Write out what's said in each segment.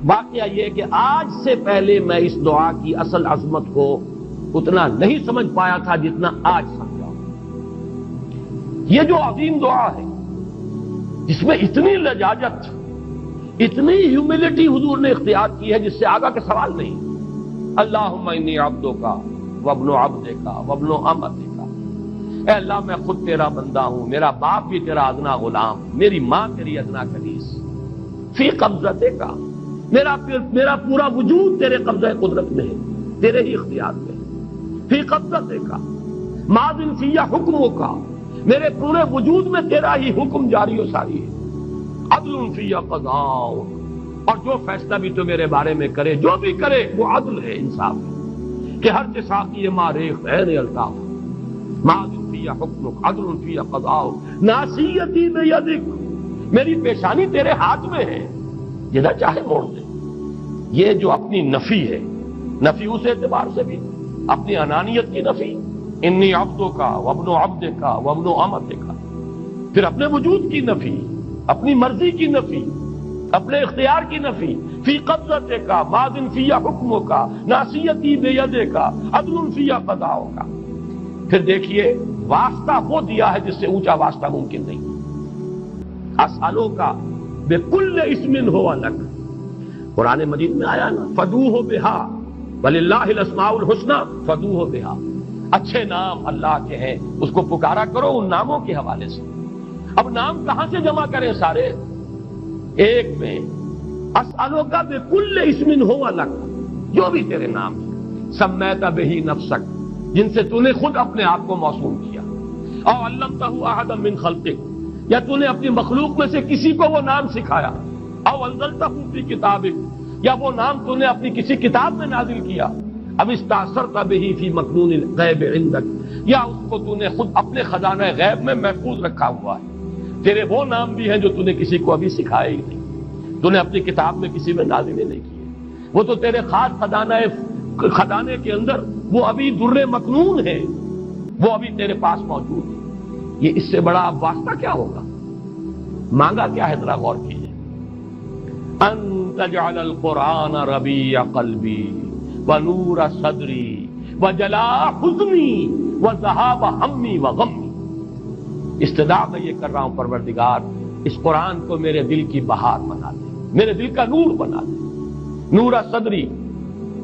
واقعہ یہ کہ آج سے پہلے میں اس دعا کی اصل عظمت کو اتنا نہیں سمجھ پایا تھا جتنا آج سمجھا. یہ جو عظیم دعا ہے جس میں اتنی لجاجت، اتنی ہیوملٹی حضور نے اختیار کی ہے جس سے آگا کا سوال نہیں. اللہم انی عبدک وابن عبدک وابن امتک، اے اللہ میں خود تیرا بندہ ہوں، میرا باپ بھی تیرا ادنا غلام، میری ماں تیری ادنا کنیز. فی قبضتک، میرا پورا وجود تیرے قبضہ قدرت میں ہے، تیرے ہی اختیار میں ہے. فی قبضتک ماض فی حکمک، میرے پورے وجود میں تیرا ہی حکم جاری و ساری ہے. عدل فی قضاء، اور جو فیصلہ بھی تو میرے بارے میں کرے، جو بھی کرے وہ عدل ہے، انصاف ہے. کہ ہر ساقی ماریخ عین الطاف، ماض فی حکمک عدل فی قضاء، ناصیتی بیدک، میری پیشانی تیرے ہاتھ میں ہے، جدھر چاہے موڑ دے. یہ جو اپنی نفی ہے، نفی اس اعتبار سے بھی اپنی انانیت کی نفی، انی عبدک وابن عبدک وابن امتک، پھر اپنے وجود کی نفی، اپنی مرضی کی نفی، اپنے اختیار کی نفی. فی قبضتک ماض فی حکمک ناصیتی بیدک عدل فی قضاءک. پھر دیکھیے واسطہ وہ دیا ہے جس سے اونچا واسطہ ممکن نہیں. اسألوک بکل اسم ہو لک، قرآن مجید میں آیا نا، فدوہ بہا وللہ الاسماء الحسنی فدوہ بہا. اچھے نام اللہ کے ہیں، اس کو پکارا کرو ان ناموں کے حوالے سے. اب نام کہاں سے جمع کریں سارے؟ ایک میں اسألوک بکل اسم ہو لک، جو بھی تیرے نام ہیں، سمیت بہ نفسک، جن سے تو نے خود اپنے آپ کو موسوم کیا، او علمتہ احدا من خلقک، یا تو نے اپنی مخلوق میں سے کسی کو وہ نام سکھایا، او انزلتہ فی کتابک، یا وہ نام تو نے اپنی کسی کتاب میں نازل کیا، اب استاثرت بہ فی مکنون الغیب عندک، یا اس کو تو نے خود اپنے خزانہ غیب میں محفوظ رکھا ہوا ہے. تیرے وہ نام بھی ہیں جو تو نے کسی کو ابھی سکھائے ہی نہیں، تو نے اپنی کتاب میں کسی میں نازل نہیں کیے. وہ تو تیرے خاص خزانے کے اندر وہ ابھی در مکنون ہے، وہ ابھی تیرے پاس موجود ہے. یہ اس سے بڑا اب واسطہ کیا ہوگا؟ مانگا کیا ہے؟ ذرا غور کیجیے. ان تجعل القرآن ربیع قلبی ونور صدری وجلاء حزنی وذہاب ہمی وغمی. استدعا میں یہ کر رہا ہوں پروردگار، اس قرآن کو میرے دل کی بہار بنا دے، میرے دل کا نور بنا دے. نور صدری،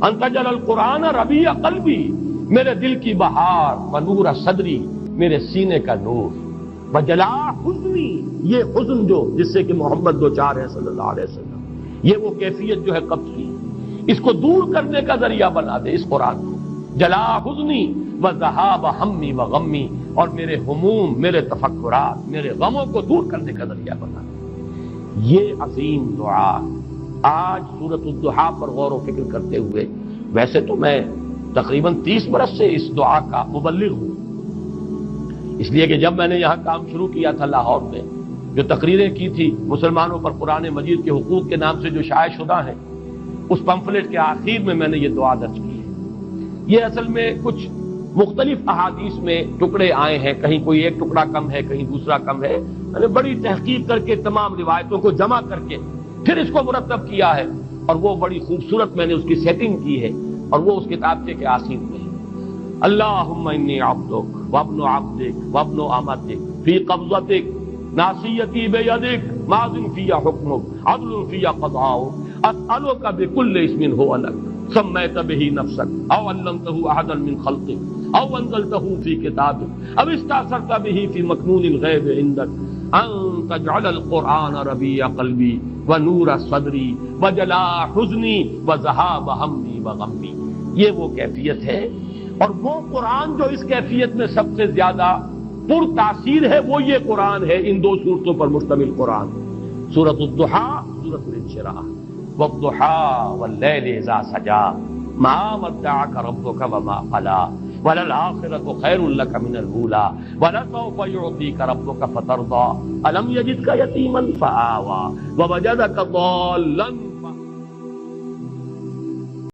ان تجعل القرآن ربیع قلبی، میرے دل کی بہار، ونور صدری، میرے سینے کا نور، وجلاء حزنی، یہ حزن جو جس سے کہ محمد دو چار ہے صلی اللہ علیہ وسلم، یہ وہ کیفیت جو ہے قبض کی، اس کو دور کرنے کا ذریعہ بنا دے اس قرآن کو. جلاء حزنی وذہاب ہمی وغمی، اور میرے ہموم، میرے تفکرات، میرے غموں کو دور کرنے کا ذریعہ بنا دے. یہ عظیم دعا آج سورۃ الضحیٰ پر غور و فکر کرتے ہوئے، ویسے تو میں تقریباً 30 برس سے اس دعا کا مبلغ ہوں، اس لیے کہ جب میں نے یہاں کام شروع کیا تھا لاہور میں، جو تقریریں کی تھی مسلمانوں پر قرآن مجید کے حقوق کے نام سے جو شائع شدہ ہیں، اس پمفلٹ کے آخر میں نے یہ دعا درج کی ہے. یہ اصل میں کچھ مختلف احادیث میں ٹکڑے آئے ہیں، کہیں کوئی ایک ٹکڑا کم ہے، کہیں دوسرا کم ہے. میں نے بڑی تحقیق کر کے تمام روایتوں کو جمع کر کے پھر اس کو مرتب کیا ہے، اور وہ بڑی خوبصورت میں نے اس کی سیٹنگ کی ہے، اور وہ اس کتابچے کے آخر میں ہے. اللہم انی عبدک وابن عبدک وابن امتک فی قبضتک ناصیتی بیدک ماض فی حکمک عدل فی قضاؤک، اسألک بکل اسم ہو لک سمیت بہ نفسک او علمتہ احدا من خلقک او انزلتہ فی کتابک او استاثرت بہ فی مکنون الغیب عندک ان تجعل القرآن ربیع قلبی ونور صدری وجلاء حزنی وذہاب ہمی وغمی. یہ وہ کیفیت ہے، اور وہ قرآن جو اس کیفیت میں سب سے زیادہ پر تاثیر ہے وہ یہ قرآن ہے، ان دو صورتوں پر مشتمل قرآن، سورۃ الضحیٰ، سورۃ الانشراح. والضحیٰ واللیل اذا سجا ما ودعک ربک وما قلی وللآخرۃ خیر لک من الاولی ولسوف یعطیک ربک فترضی الم یجدک یتیما فآوی ووجدک ضالا